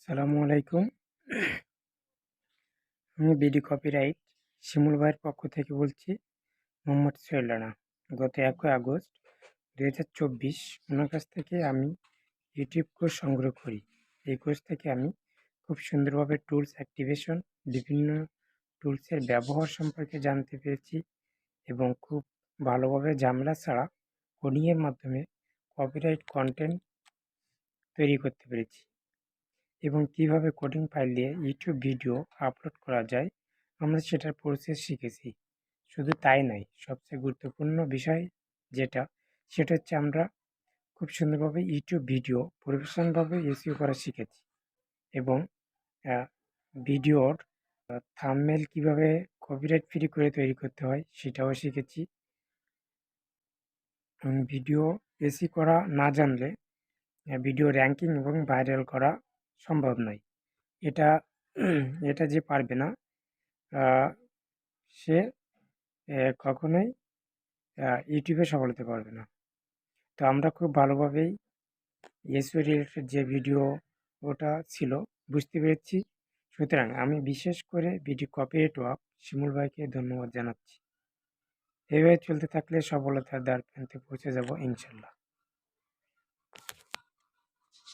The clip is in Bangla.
আসসালামু আলাইকুম। আমি বিডি কপিরাইট শিমুল ভাইয়ের পক্ষ থেকে বলছি। মোহাম্মদ সোহেল রানা। গত ১ আগস্ট ২০২৪ ওনার কাছ থেকে আমি ইউটিউব কোর্স সংগ্রহ করি। এই কোর্স থেকে আমি খুব সুন্দরভাবে টুলস অ্যাক্টিভেশন, বিভিন্ন টুলসের ব্যবহার সম্পর্কে জানতে পেরেছি এবং খুব ভালোভাবে ঝামেলা ছাড়া কোডিংয়ের মাধ্যমে কপিরাইট কনটেন্ট তৈরি করতে পেরেছি এবং কীভাবে কোডিং ফাইল দিয়ে ইউটিউব ভিডিও আপলোড করা যায় আমরা সেটার প্রসেস শিখেছি। শুধু তাই নয়, সবচেয়ে গুরুত্বপূর্ণ বিষয় সেটা হচ্ছে আমরা খুব সুন্দরভাবে ইউটিউব ভিডিও প্রফেশনালভাবে এসইও করা শিখেছি এবং ভিডিওর থাম্বনেল কীভাবে কপিরাইট ফ্রি করে তৈরি করতে হয় সেটাও শিখেছি। ভিডিও এসই করা না জানলে ভিডিও র্যাঙ্কিং এবং ভাইরাল করা সম্ভব নয়। এটা এটা যে পারবে না সে কখনোই ইউটিউবে সফল হতে পারবে না। তো আমরা খুব ভালোভাবেই এসইও রিলেটেড যে ভিডিও ওটা ছিল বুঝতে পেরেছি। সুতরাং আমি বিশেষ করে ভিডিও কপিরাইট ওয়ার্ক শিমুল ভাইকে ধন্যবাদ জানাচ্ছি। এভাবে চলতে থাকলে সফলতার দ্বার প্রান্তে পৌঁছে যাব ইনশাল্লাহ।